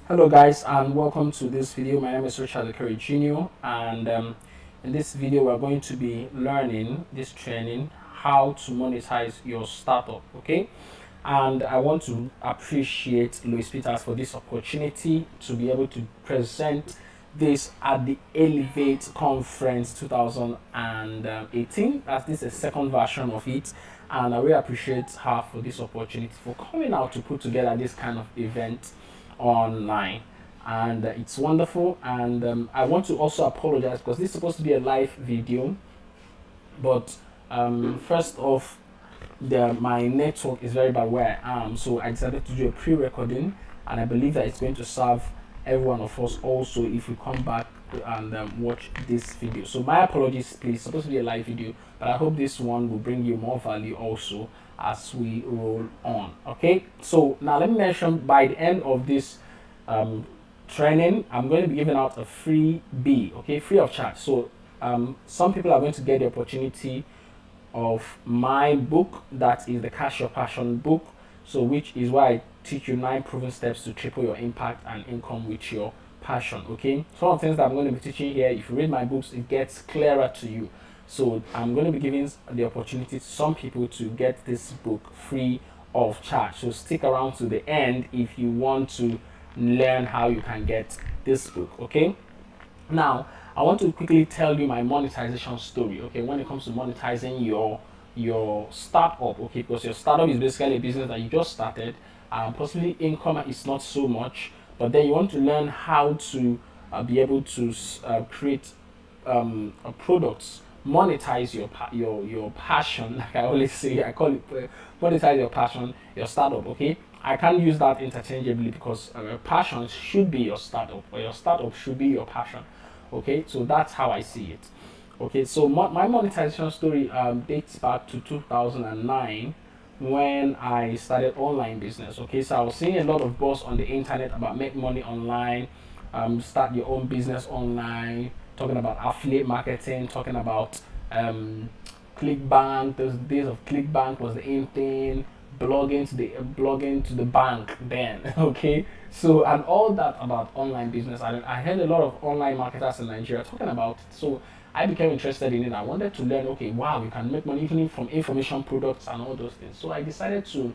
Hello guys and welcome to this video. My name is Richard Curry Jr. and in this video we're going to be learning this training how to monetize your startup. Okay, and I want to appreciate Louis Peters for this opportunity to be able to present this at the Elevate Conference 2018. As this is a second version of it, and I really appreciate her for this opportunity for coming out to put together this kind of event online. And it's wonderful. And I want to also apologize because this is supposed to be a live video, but first off, my network is very bad where I am, so I decided to do a pre-recording, and I believe that it's going to serve every one of us also if we come back and watch this video. So my apologies, please. It's supposed to be a live video, but I hope this one will bring you more value also as we roll on. Okay, so now let me mention, by the end of this training, I'm going to be giving out a freebie, okay, free of charge. So some people are going to get the opportunity of my book, that is the Cash Your Passion book, so which is why I teach you 9 proven steps to triple your impact and income with your passion. Okay, some of the things that I'm going to be teaching here, if you read my books, it gets clearer to you. So I'm going to be giving the opportunity to some people to get this book free of charge. So stick around to the end if you want to learn how you can get this book. Okay, now I want to quickly tell you my monetization story. Okay, when it comes to monetizing your startup, okay, because your startup is basically a business that you just started, possibly income is not so much, but then you want to learn how to be able to create products, monetize your passion. Like I always say, I call it monetize your passion, your startup. Okay, I can't use that interchangeably because your passion should be your startup, or your startup should be your passion. Okay, so that's how I see it. Okay, so my monetization story dates back to 2009 when I started online business. Okay, so I was seeing a lot of buzz on the internet about make money online, start your own business online, talking about affiliate marketing, talking about ClickBank. Those days of ClickBank was the in thing. Blogging to the bank then. Okay, so and all that about online business. I heard a lot of online marketers in Nigeria talking about it, so I became interested in it. I wanted to learn, okay, wow, you can make money even from information products and all those things. So I decided to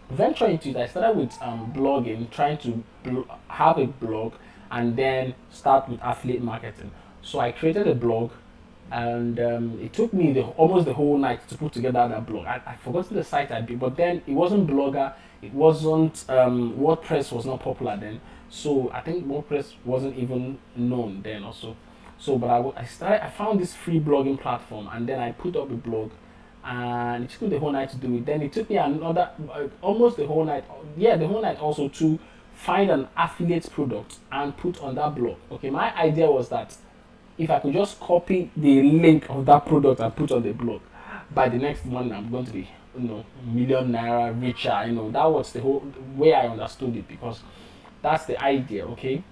venture into it. I started with blogging, trying to have a blog, and then start with affiliate marketing. So I created a blog, and it took me almost the whole night to put together that blog. I forgot the site I did, but then it wasn't Blogger, it wasn't WordPress was not popular then, so I think WordPress wasn't even known then also. So, but I found this free blogging platform, and then I put up a blog, and it took me the whole night to do it. Then it took me another almost the whole night, yeah, the whole night also to find an affiliate product and put on that blog. Okay, my idea was that if I could just copy the link of that product and put on the blog, by the next morning I'm going to be, million naira richer. That was the whole way I understood it, because that's the idea. Okay,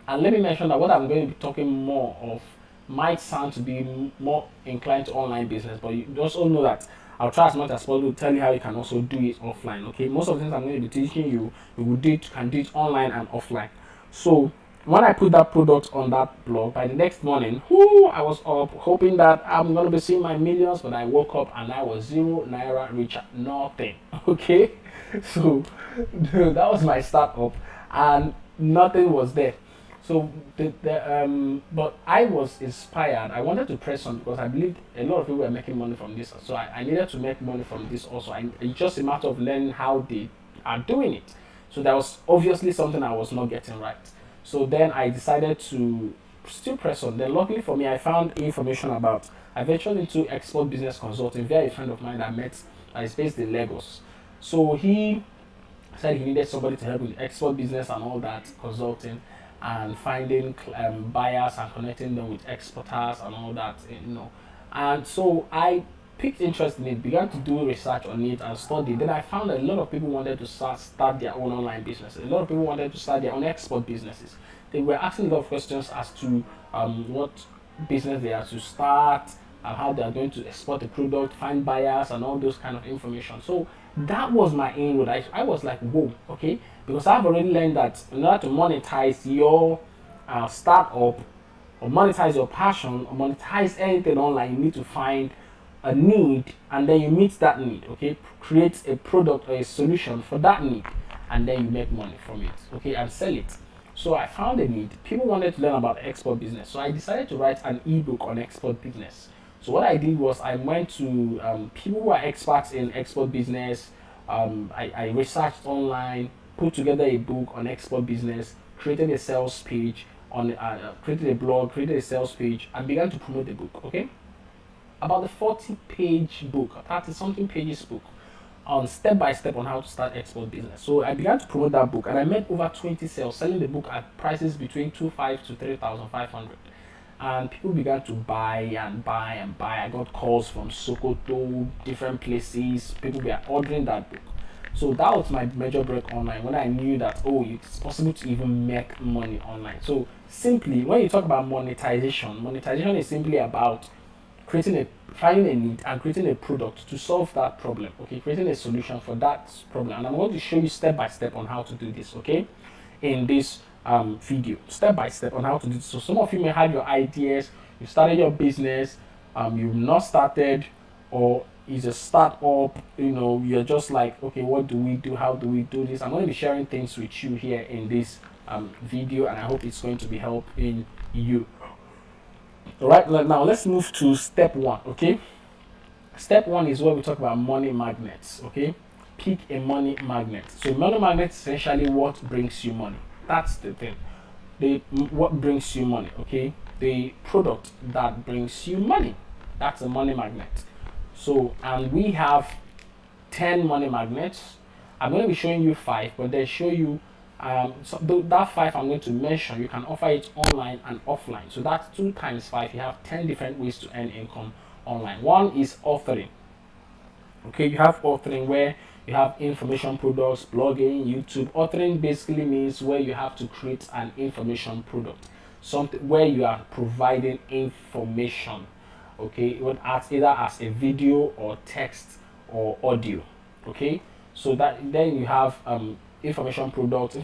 and let me mention that what I'm going to be talking more of might sound to be more inclined to online business, but you just all know that I'll try as much as possible to tell you how you can also do it offline. Okay, most of the things I'm going to be teaching you, can do it online and offline. So when I put that product on that blog, by the next morning, I was up hoping that I'm gonna be seeing my millions, but I woke up and I was 0 naira richer, nothing. Okay, so that was my startup, and nothing was there. So but I was inspired. I wanted to press on because I believed a lot of people were making money from this. So I needed to make money from this also. It's just a matter of learning how they are doing it. So that was obviously something I was not getting right. So then I decided to still press on. Then luckily for me, I found information about. I ventured into export business consulting via a friend of mine that I met. Is based in Lagos. So he said he needed somebody to help with export business and all that consulting, and finding buyers and connecting them with exporters and all that. And so I picked interest in it, began to do research on it and study. Then I found that a lot of people wanted to start their own online business. A lot of people wanted to start their own export businesses. They were asking a lot of questions as to what business they are to start, how they are going to export the product, find buyers, and all those kind of information. So that was my inroad. I was like, whoa, okay, because I've already learned that in order to monetize your startup, or monetize your passion, or monetize anything online, you need to find a need, and then you meet that need. Okay, create a product or a solution for that need, and then you make money from it. Okay, and sell it. So I found a need. People wanted to learn about export business, so I decided to write an ebook on export business. So what I did was I went to people who are experts in export business. I researched online, put together a book on export business, created a sales page on, created a blog, created a sales page, and began to promote the book. Okay, about the 40-page book, 30-something pages book, on step by step on how to start export business. So I began to promote that book, and I made over 20 sales, selling the book at prices between 2,500 to 3,500. And people began to buy and buy and buy. I got calls from Sokoto, different places. People were ordering that book. So that was my major break online, when I knew that, oh, it's possible to even make money online. So simply, when you talk about monetization is simply about creating a finding a need and creating a product to solve that problem. Okay, creating a solution for that problem. And I'm going to show you step by step on how to do this. Okay, in this video, step by step on how to do this. So some of you may have your ideas, you started your business, you've not started, or is a startup, you're just like, okay, what do we do, how do we do this? I'm going to be sharing things with you here in this video, and I hope it's going to be helping you. All right, now let's move to step one. Okay, step one is where we talk about money magnets. Okay, pick a money magnet. So money magnet is essentially what brings you money. That's the thing. What brings you money. Okay, the product that brings you money, that's a money magnet. So, and we have 10 money magnets. I'm going to be showing you 5, but they show you that 5 I'm going to mention, you can offer it online and offline. So that's 2 times 5. You have 10 different ways to earn income online. One is authoring. Okay, you have authoring where you have information products, blogging, YouTube. Authoring basically means where you have to create an information product, something where you are providing information. Okay, either as a video or text or audio. Okay, so that then you have information products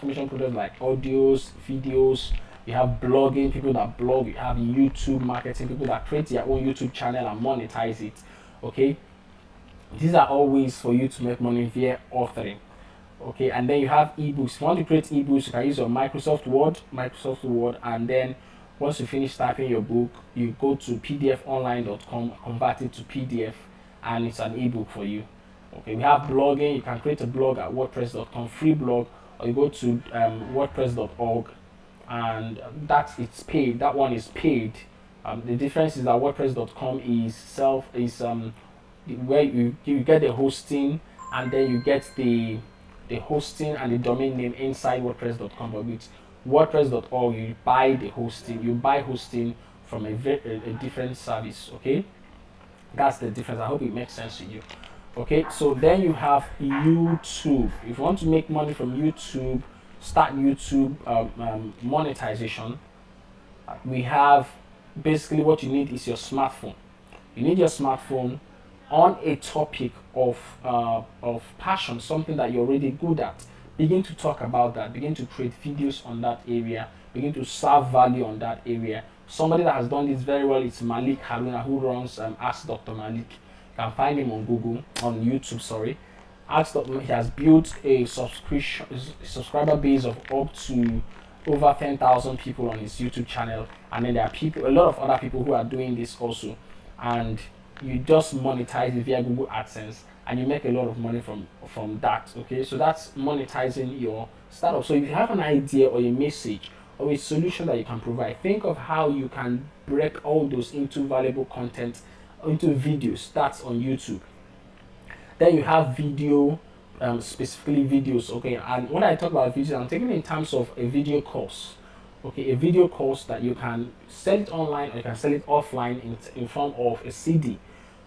like audios, videos. You have blogging, people that blog. You have YouTube marketing, people that create their own YouTube channel and monetize it. Okay, these are all ways for you to make money via authoring. Okay, and then you have ebooks. If you want to create ebooks, you can use your Microsoft Word, and then once you finish typing your book, you go to pdfonline.com, convert it to PDF, and it's an ebook for you. Okay, we have blogging. You can create a blog at wordpress.com, free blog, or you go to wordpress.org, and it's paid. That one is paid. The difference is that wordpress.com is where you get the hosting, and then you get the hosting and the domain name inside wordpress.com. But with wordpress.org, you buy the hosting. You buy hosting from a different service. Okay, that's the difference. I hope it makes sense to you. Okay, so then you have YouTube. If you want to make money from YouTube, start YouTube monetization. We have basically what you need is your smartphone. You need your smartphone on a topic of passion, something that you're already good at. Begin to talk about that. Begin to create videos on that area. Begin to serve value on that area. Somebody that has done this very well is Malik Haruna, who runs Ask Dr. Malik. You can find him on YouTube. Sorry, Ask Dr. Malik. He has built a subscriber base of up to over 10,000 people on his YouTube channel, and then there are a lot of other people who are doing this also, and you just monetize it via Google AdSense, and you make a lot of money from that. Okay, so that's monetizing your startup. So if you have an idea or a message or a solution that you can provide, think of how you can break all those into valuable content, into videos. That's on YouTube. Then you have video, specifically videos. Okay, and when I talk about videos, I'm taking it in terms of a video course. Okay, a video course that you can sell it online or you can sell it offline in form of a CD.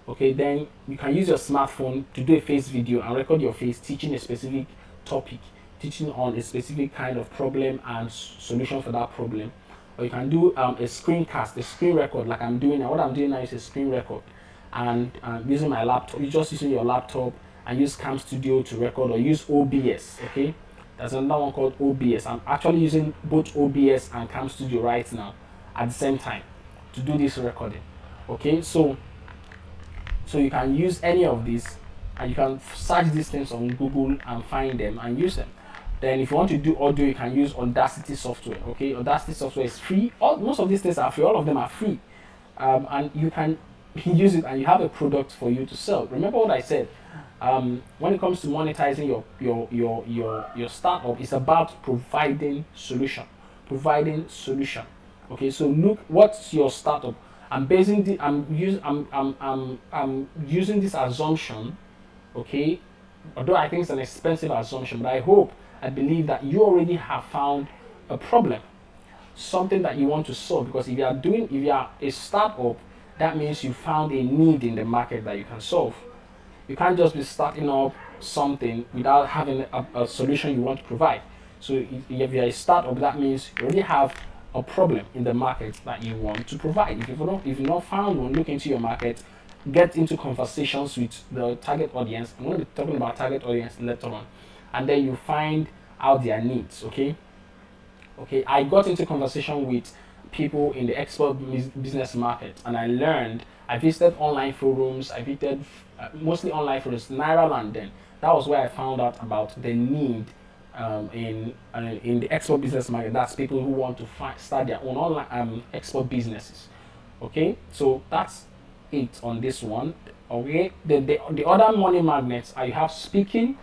Okay, then you can use your smartphone to do a face video and record your face teaching a specific topic, teaching on a specific kind of problem and solution for that problem. or you can do a screencast, a screen record like I'm doing now. What I'm doing now is a screen record, and using my laptop. You just using your laptop and use Cam Studio to record, or use OBS. Okay, there's another one called OBS. I'm actually using both OBS and Cam Studio right now at the same time to do this recording. Okay, so you can use any of these, and you can search these things on Google and find them and use them. Then if you want to do audio, you can use Audacity software. Okay, Audacity software is free. Most of these things are free. All of them are free, and you can use it, and you have a product for you to sell. Remember what I said. When it comes to monetizing your startup, it's about providing solution. Providing solution. Okay, so look, what's your startup? I'm basing the I'm using this assumption, okay, although I think it's an expensive assumption, but I believe that you already have found a problem, something that you want to solve. Because if you are a startup, that means you found a need in the market that you can solve. You can't just be starting up something without having a solution you want to provide. So if you're a startup, that means you already have a problem in the market that you want to provide. If you've not found one, look into your market, get into conversations with the target audience. I'm going to be talking about target audience later on, and then you find out their needs. Okay, I got into conversation with people in the export business market, and I visited online forums. I visited mostly online forums, Nairaland. Then that was where I found out about the need in the export business market. That's people who want to start their own online export businesses. Okay, so that's it on this one. Okay, the other money magnets are, you have speaking,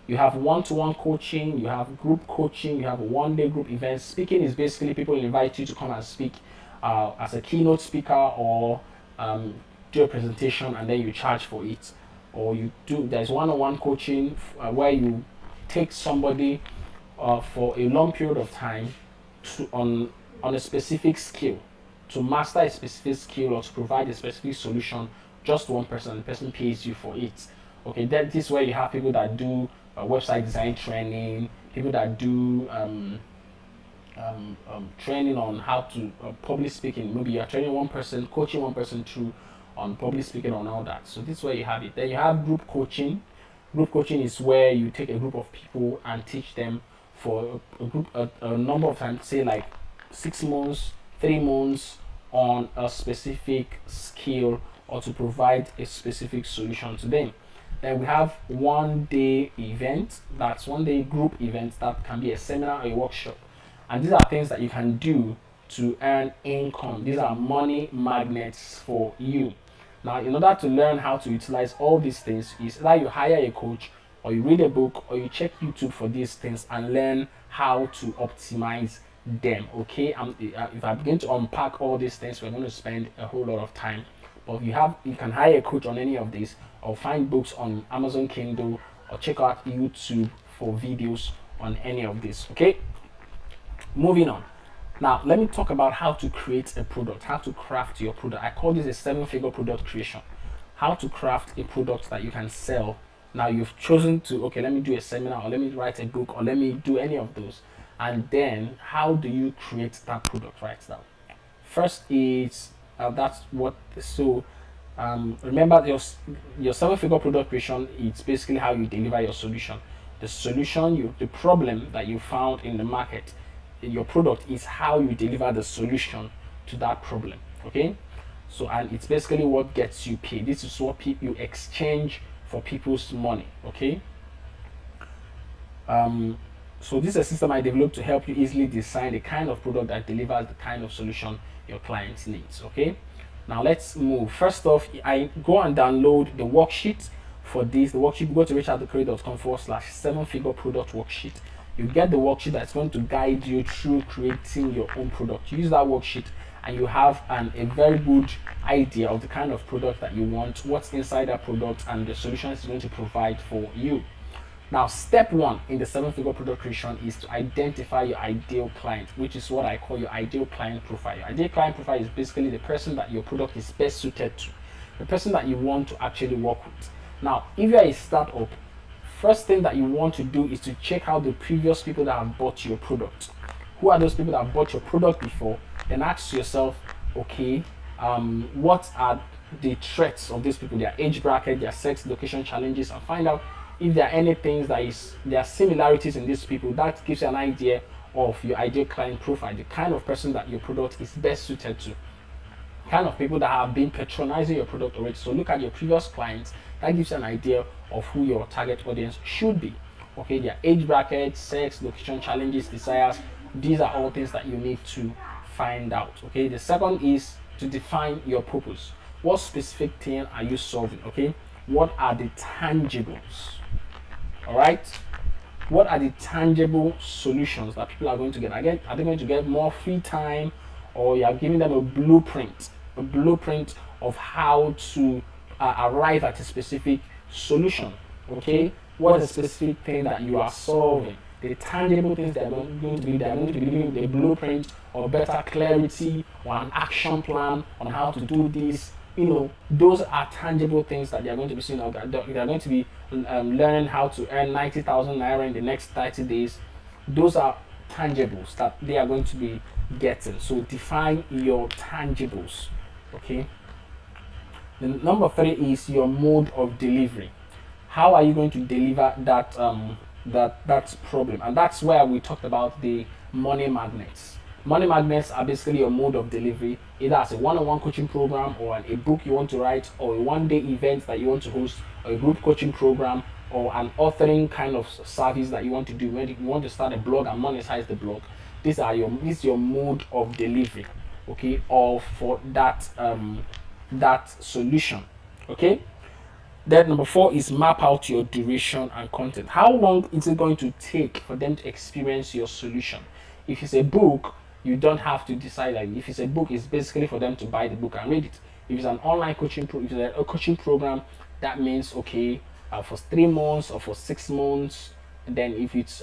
you have one-to-one coaching, you have group coaching, you have one-day group events. Speaking is basically people invite you to come and speak as a keynote speaker, or do a presentation, and then you charge for it. Or there's one-on-one coaching where you take somebody for a long period of time on a specific skill, to master a specific skill or to provide a specific solution, just one person, and the person pays you for it. Okay, this is where you have people that do website design training, people that do training on how to public speaking. Maybe you're training one person, coaching one person through on public speaking, on all that. So this is where you have it. Then you have group coaching. Group coaching is where you take a group of people and teach them for a number of times, say like 6 months, 3 months, on a specific skill, or to provide a specific solution to them. Then we have one-day events. That's one-day group events that can be a seminar or a workshop. And these are things that you can do to earn income. These are money magnets for you. Now, in order to learn how to utilize all these things, is that you hire a coach, or you read a book, or you check YouTube for these things and learn how to optimize them. Okay, if I begin to unpack all these things, we're going to spend a whole lot of time. But you can hire a coach on any of these, or find books on Amazon Kindle, or check out YouTube for videos on any of this. Okay, moving on. Now, let me talk about how to create a product, how to craft your product. I call this a 7-figure product creation. How to craft a product that you can sell. Now, you've chosen to, okay, let me do a seminar, or let me write a book, or let me do any of those. And then, how do you create that product right now? First is, remember your 7-figure product creation, it's basically how you deliver your solution. The problem that you found in the market, your product is how you deliver the solution to that problem. Okay, so, and it's basically what gets you paid. This is what you exchange for people's money. Okay, so this is a system I developed to help you easily design the kind of product that delivers the kind of solution your clients needs. Okay, now let's move. First off, I go and download the worksheet for this. The worksheet, go to richardthecreator.com/7-figure product worksheet. You get the worksheet that's going to guide you through creating your own product. You use that worksheet, and you have a very good idea of the kind of product that you want, what's inside that product, and the solution it's going to provide for you. Now, step 1 in the 7-figure product creation is to identify your ideal client, which is what I call your ideal client profile. Your ideal client profile is basically the person that your product is best suited to, the person that you want to actually work with. Now, if you are a startup, first thing that you want to do is to check out the previous people that have bought your product. Who are those people that have bought your product before? Then ask yourself, okay, what are the threats of these people, their age bracket, their sex, location challenges, and find out if there are any things there are similarities in these people. That gives you an idea of your ideal client profile, the kind of person that your product is best suited to, kind of people that have been patronizing your product already. So look at your previous clients. That gives you an idea of who your target audience should be. Okay, their age bracket, sex, location challenges, desires. These are all things that you need to find out. Okay, the second is to define your purpose. What specific thing are you solving? Okay, what are the tangibles? All right, what are the tangible solutions that people are going to get? Again, are they going to get more free time, or you are giving them a blueprint of how to arrive at a specific solution? Okay, what is the specific thing that you are solving? The tangible things that are going to be, they are going to be giving the blueprint or better clarity or an action plan on how to do this. You know, those are tangible things that they are going to be seeing. They are going to be learning how to earn 90,000 naira in the next 30 days. Those are tangibles that they are going to be getting. So define your tangibles. Okay. The number 3 is your mode of delivery. How are you going to deliver that that problem? And that's where we talked about the money magnets. Money magnets are basically your mode of delivery, either as a one-on-one coaching program, or a book you want to write, or a one-day event that you want to host, or a group coaching program, or an authoring kind of service that you want to do. When you want to start a blog and monetize the blog, this is your mode of delivery, okay, or for that that solution. Okay. Then number 4 is map out your duration and content. How long is it going to take for them to experience your solution? If it's a book, you don't have to decide. Like, if it's a book, it's basically for them to buy the book and read it. If it's an online coaching if it's a coaching program, that means okay, for 3 months or for 6 months. And then if it's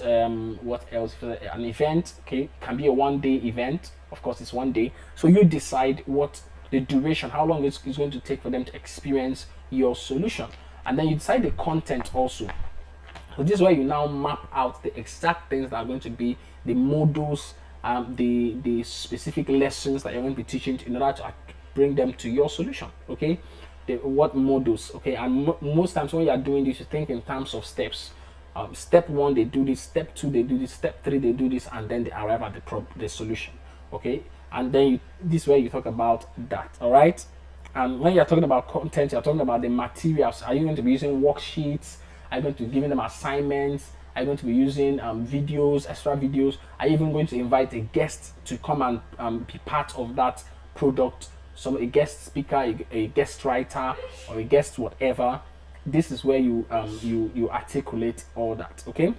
what else? If it's an event, okay, can be a one-day event. Of course, it's one day. So you decide what the duration, how long it's going to take for them to experience your solution, and then you decide the content also. So this is where you now map out the exact things that are going to be the modules, the specific lessons that you're going to be teaching in order to bring them to your solution. Okay, what modules? Okay, and most times when you are doing this, you think in terms of steps. Step 1 they do this, step 2 they do this, step 3 they do this, and then they arrive at the solution. Okay, and then this is where you talk about that. All right. And when you're talking about content, you're talking about the materials. Are you going to be using worksheets? Are you going to be giving them assignments? Are you going to be using videos, extra videos? Are you even going to invite a guest to come and be part of that product? A guest speaker, a guest writer, or a guest whatever. This is where you you articulate all that. Okay.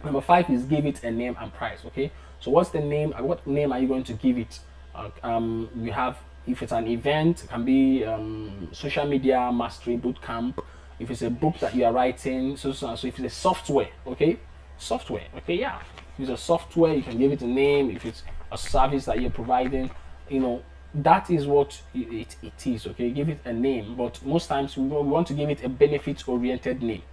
Number 5 is give it a name and price. Okay. So what's the name? What name are you going to give it? We have. If it's an event, it can be social media mastery bootcamp. If it's a book that you are writing, so if it's a software, okay, yeah. If it's a software, you can give it a name. If it's a service that you're providing, you know, that is what it is. Okay, give it a name. But most times we want to give it a benefit-oriented name,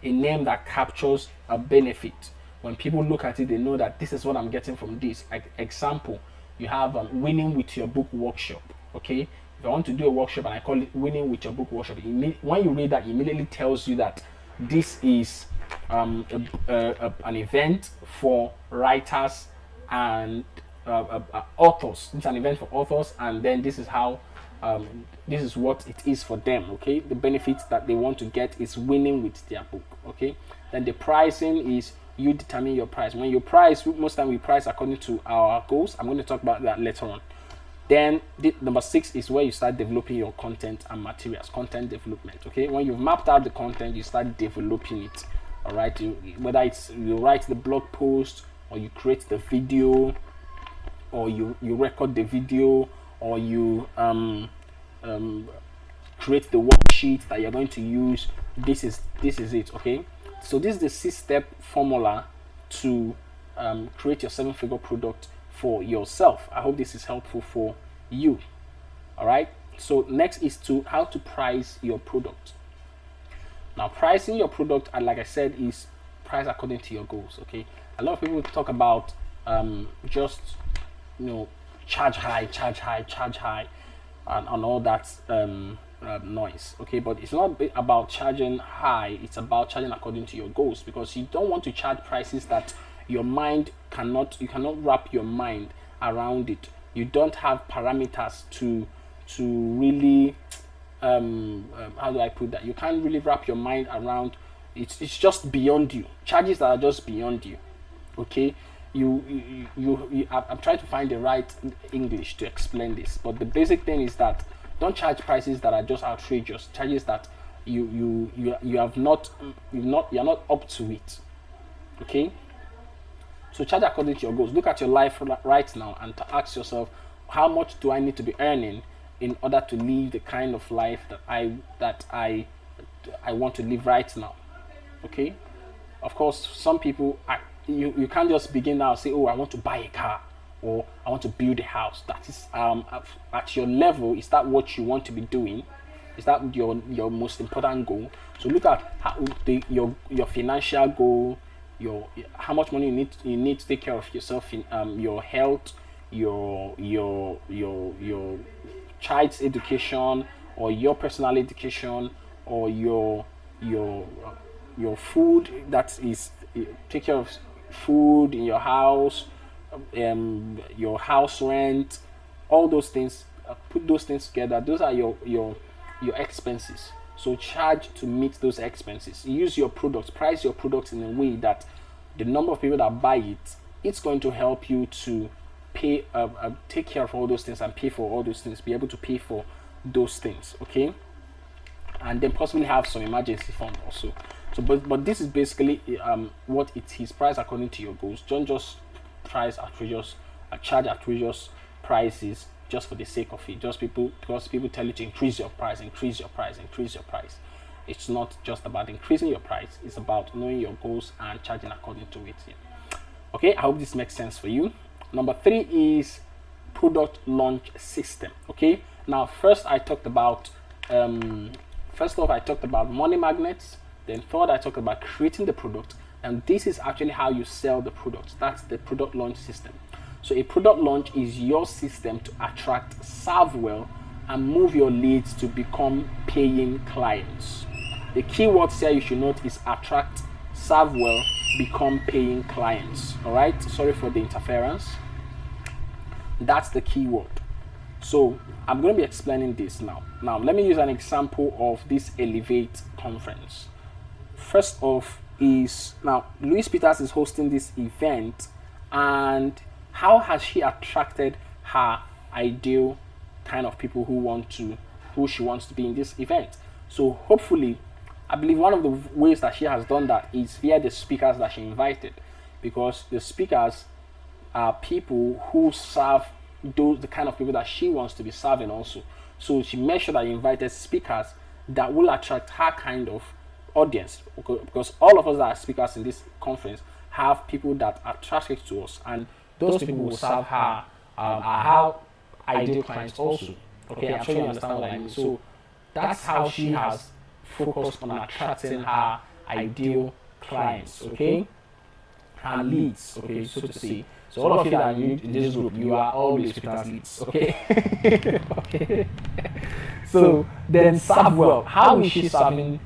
a name that captures a benefit. When people look at it, they know that this is what I'm getting from this. Like, example. You have winning with your book workshop. Okay, if I want to do a workshop and I call it winning with your book workshop, when you read that, it immediately tells you that this is an event for writers and authors. It's an event for authors, and then this is how this is what it is for them. Okay, the benefits that they want to get is winning with their book. Okay, then the pricing is you determine your price. When you price, most time we price according to our goals. I'm going to talk about that later on. Then number 6 is where you start developing your content and materials. Content development. Okay, when you've mapped out the content, you start developing it. All right, whether it's you write the blog post, or you create the video, or you record the video, or you create the worksheet that you're going to use. This is it. Okay. So this is the 6-step formula to create your 7-figure product for yourself. I hope this is helpful for you. All right. So next is how to price your product. Now, pricing your product, like I said, is price according to your goals. Okay. A lot of people talk about just charge high, and all that noise. Okay, but it's not about charging high, it's about charging according to your goals, because you don't want to charge prices that you cannot wrap your mind around it. You don't have parameters to really how do I put that? You can't really wrap your mind around. It's just beyond you. Charges that are just beyond you. Okay, I'm trying to find the right English to explain this, but the basic thing is that don't charge prices that are just outrageous. Charges that you're not up to it. Okay, so charge according to your goals. Look at your life right now and to ask yourself, how much do I need to be earning in order to live the kind of life that I want to live right now? Okay, of course, some people you can't just begin now and say, oh, I want to buy a car or I want to build a house. That is at your level. Is that what you want to be doing? Is that your most important goal? So look at your financial goal, how much money you need to take care of yourself, in your health, your child's education, or your personal education, or your food. That is, take care of food in your house, your house rent, all those things. Put those things together. Those are your expenses. So charge to meet those expenses. Use your products, price your products in a way that the number of people that buy it, it's going to help you to pay, take care of all those things and pay for all those things. Be able to pay for those things. Okay, and then possibly have some emergency fund also. So, but this is basically what it is. Price according to your goals. Don't just charge outrageous prices just for the sake of it. Because people tell you to increase your price. It's not just about increasing your price. It's about knowing your goals and charging according to it. Yeah. Okay, I hope this makes sense for you. Number 3 is product launch system. Okay, now first I talked about money magnets. Then third, I talked about creating the product, and this is actually how you sell the product. That's the product launch system. So a product launch is your system to attract, serve well, and move your leads to become paying clients. The key words here you should note is attract, serve well, become paying clients. All right. Sorry for the interference. That's the key word. So I'm going to be explaining this now. Now let me use an example of this Elevate conference. First off is, now Louise Peters is hosting this event, and how has she attracted her ideal kind of people who she wants to be in this event? So hopefully, I believe one of the ways that she has done that is via the speakers that she invited, because the speakers are people who serve the kind of people that she wants to be serving also. So she made sure that she invited speakers that will attract her kind of audience, because all of us that are speakers in this conference have people that are attracted to us, and those people will serve her ideal clients also. Okay, I'm sure you understand what I mean. So that's how she has focused on attracting her ideal clients, okay, her leads, okay, so to say. So all of you that are in this group, you are always Peter's leads, okay. Okay. So then serve well. How is she serving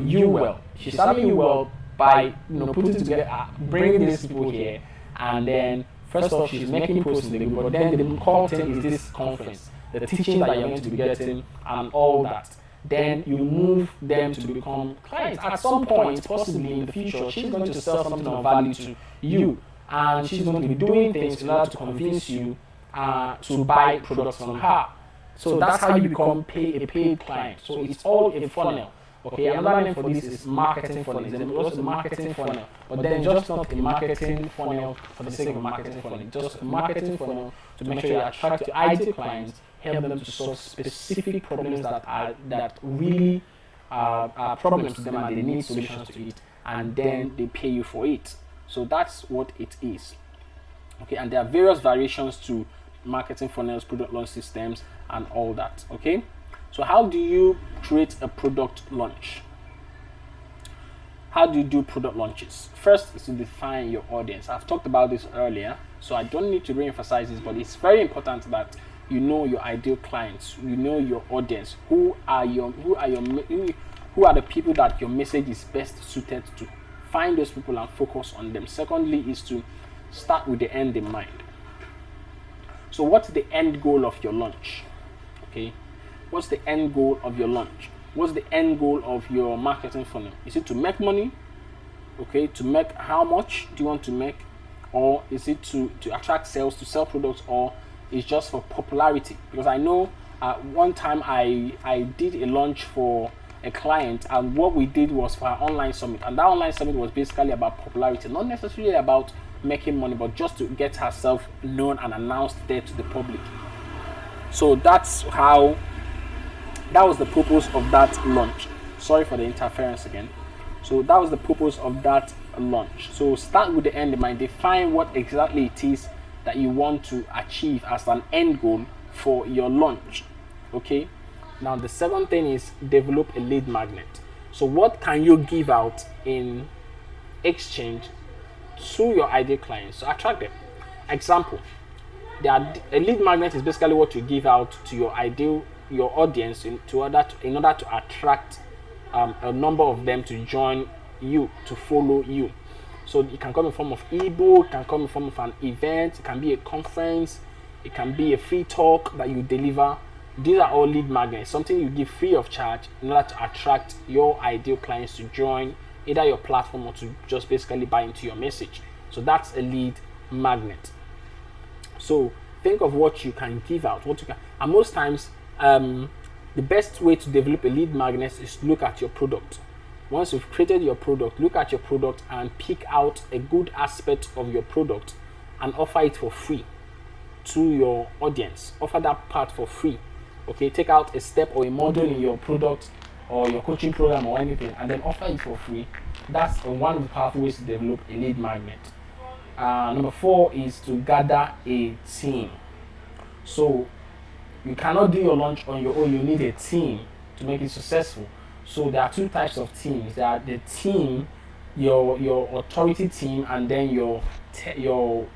you well? She's serving you well by putting together, bringing these people here, and then first off she's making posts in the group, but then the content is this conference, the teaching that you're going to be getting, and all that. Then you move them to become clients. At some point, possibly in the future, she's going to sell something of value to you, and she's going to be doing things in order to convince you to buy products from her. So that's how you become a paid client. So it's all a funnel. Okay, another name for this is marketing funnel. It's also the marketing funnel, but then just not a marketing funnel for the sake of marketing funnel. Just a marketing funnel to make sure you attract your ideal clients, help them to solve specific problems that really are problems to them, and they need solutions to it, and then they pay you for it. So that's what it is. Okay, and there are various variations to marketing funnels, product launch systems, and all that. Okay. So how do you create a product launch? How do you do product launches? First is to define your audience. I've talked about this earlier, so I don't need to re-emphasize this, but it's very important that you know your ideal clients, you know your audience. Who are the people that your message is best suited to? Find those people and focus on them. Secondly is to start with the end in mind. So what's the end goal of your launch? Okay, what's the end goal of your launch? What's the end goal of your marketing funnel? Is it to make money? Okay, to make how much do you want to make? Or is it to attract sales, to sell products, or is just for popularity? Because I know one time I did a launch for a client, and what we did was for our online summit, and that online summit was basically about popularity, not necessarily about making money, but just to get herself known and announced there to the public. So that was the purpose of that launch. Sorry for the interference again. So that was the purpose of that launch. So start with the end in mind. Define what exactly it is that you want to achieve as an end goal for your launch. Okay. Now the second thing is develop a lead magnet. So what can you give out in exchange to your ideal clients to attract them? Example, a lead magnet is basically what you give out to your audience in order to attract a number of them to join you, to follow you. So it can come in form of ebook, it can come in form of an event, it can be a conference, it can be a free talk that you deliver. These are all lead magnets, something you give free of charge in order to attract your ideal clients to join either your platform or to just basically buy into your message. So that's a lead magnet. So think of what you can give out, and most times the best way to develop a lead magnet is to look at your product. Once you've created your product, look at your product and pick out a good aspect of your product and offer it for free to your audience. Offer that part for free. Okay, take out a step or a module in your product or your coaching program or anything, and then offer it for free. That's one of the pathways to develop a lead magnet. Number 4 is to gather a team. So you cannot do your launch on your own. You need a team to make it successful. So there are 2 types of teams. There are the team, your authority team, and then your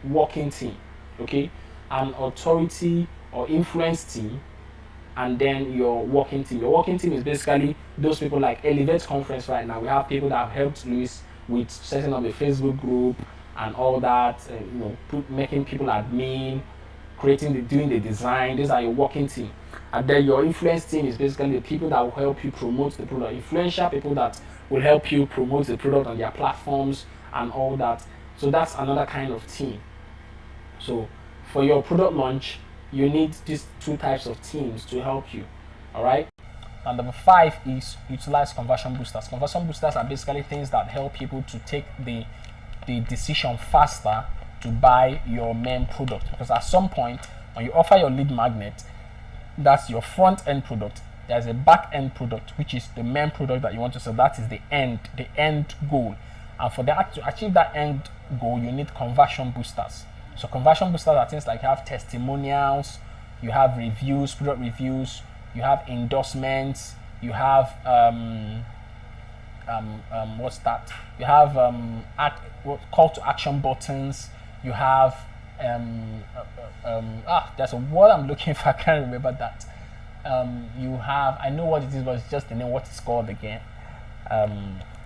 working team. Okay, an authority or influence team, and then your working team. Your working team is basically those people like Elevate Conference right now. We have people that have helped Luis with setting up a Facebook group and all that, making people admin, doing the design. These are your working team. And then your influence team is basically the people that will help you promote the product. Influential people that will help you promote the product on their platforms and all that. So that's another kind of team. So for your product launch, you need these 2 types of teams to help you. All right. And number 5 is utilize conversion boosters. Conversion boosters are basically things that help people to take the decision faster to buy your main product, because at some point when you offer your lead magnet, that's your front end product. There's a back end product, which is the main product that you want to sell. That is the end goal. And for that, to achieve that end goal, you need conversion boosters. So conversion boosters are things like you have testimonials, you have reviews, product reviews, you have endorsements, you have what's that? You have call to action buttons. You have there's a word I'm looking for. I can't remember that. You have, I know what it is, but it's just the name. What it's called again?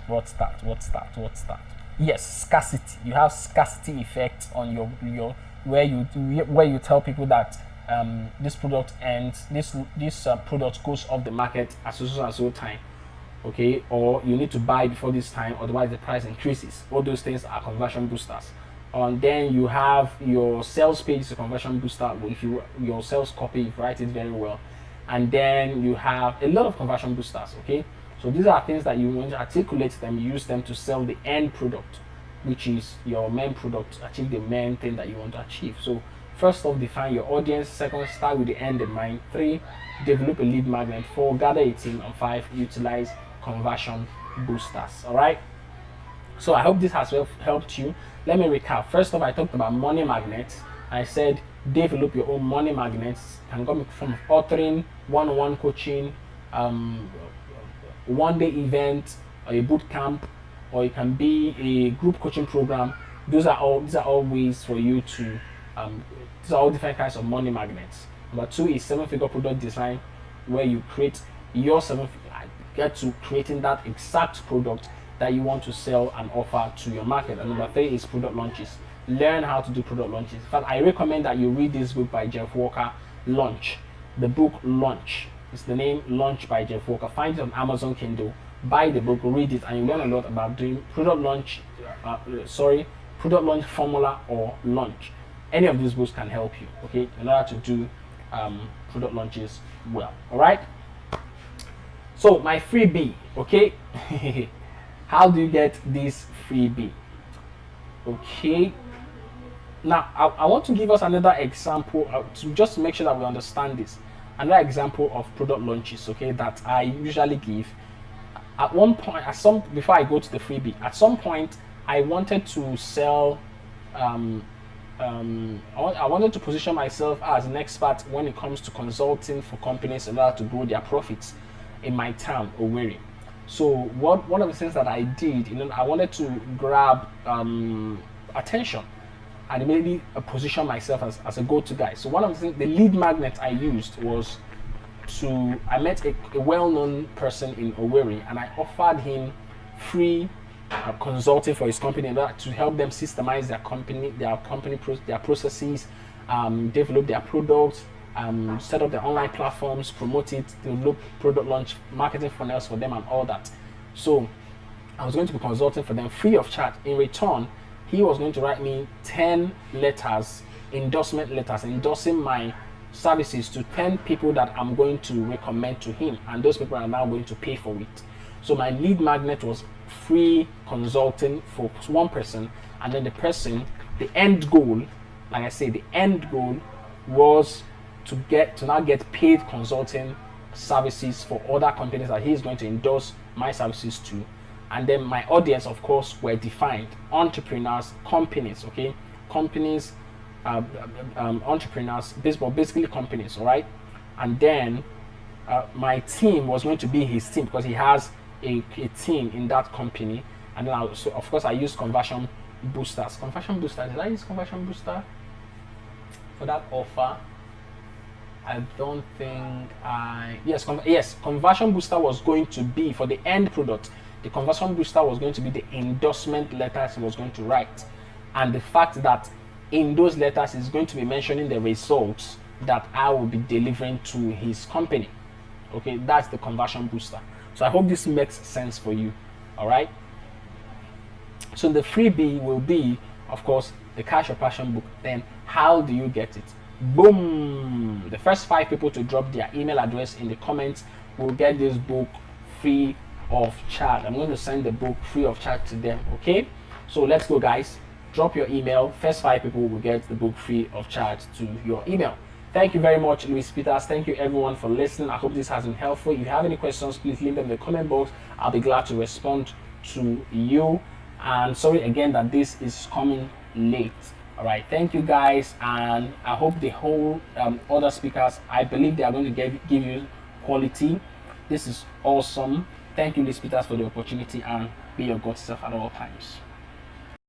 What's that? Yes, scarcity. You have scarcity effect on your where you tell people that this product ends, this product goes off the market at so time. Okay, or you need to buy before this time, otherwise the price increases. All those things are conversion boosters. And then you have your sales page is a conversion booster. If your sales copy, you write it very well. And then you have a lot of conversion boosters. Okay, so these are things that you want to articulate them, use them to sell the end product, which is your main product, achieve the main thing that you want to achieve. So first off, define your audience. Second, start with the end in mind. 3, develop a lead magnet. 4, gather a team. And 5, utilize conversion boosters. All right, so I hope this has helped you. Let me recap. First off, I talked about money magnets. I said develop your own money magnets. Can come from authoring, one-on-one coaching, one-day event, or a boot camp, or it can be a group coaching program. These are all ways for you to these are all different kinds of money magnets. Number two is seven-figure product design, where you create your get to creating that exact product that you want to sell and offer to your market. And number three is product launches. Learn how to do product launches. In fact, I recommend that you read this book by Jeff Walker, Launch. The book Launch is the name, Launch by Jeff Walker. Find it on Amazon Kindle. Buy the book, read it, and you learn a lot about doing product launch. Product launch formula or launch. Any of these books can help you, okay, in order to do product launches well. All right. So my freebie, okay. How do you get this freebie? Okay. Now I want to give us another example to just make sure that we understand this. Another example of product launches, okay, that I usually give. At one point, before I go to the freebie, at some point I wanted to sell. I wanted to position myself as an expert when it comes to consulting for companies in order to grow their profits in my town, Owerri. So one of the things that I did, I wanted to grab attention and maybe position myself as a go-to guy. So one of the things, the lead magnet I used was I met a well-known person in Owerri, and I offered him free consulting for his company to help them systemize their processes, develop their products, set up their online platforms, promote it, develop product launch, marketing funnels for them, and all that. So I was going to be consulting for them free of charge. In return, he was going to write me 10 letters, endorsement letters, endorsing my services to 10 people that I'm going to recommend to him, and those people are now going to pay for it. So my lead magnet was free consulting for one person, and then the end goal, like I say, the end goal was to now get paid consulting services for other companies that he's going to endorse my services to. And then my audience, of course, were defined: entrepreneurs, companies, okay, companies, entrepreneurs, basically companies, all right. And then my team was going to be his team, because he has a team in that company. And then of course I used conversion boosters. Did I use conversion booster for that offer? I don't think yes, conversion booster was going to be for the end product. The conversion booster was going to be the endorsement letters he was going to write, and the fact that in those letters he's going to be mentioning the results that I will be delivering to his company. Okay, that's the conversion booster. So I hope this makes sense for you. All right. So the freebie will be, of course, the Cash Your Passion book. Then how do you get it? Boom! The first 5 people to drop their email address in the comments will get this book free of charge. I'm going to send the book free of charge to them. Okay. So let's go, guys. Drop your email. First 5 people will get the book free of charge to your email. Thank you very much, Luis Peters. Thank you everyone for listening. I hope this has been helpful. If you have any questions, please leave them in the comment box. I'll be glad to respond to you. And sorry again that this is coming late. All right, thank you guys, and I hope the whole other speakers, I believe they are going to give you quality. This is awesome. Thank you, Luis Peters, for the opportunity, and be your God self at all times.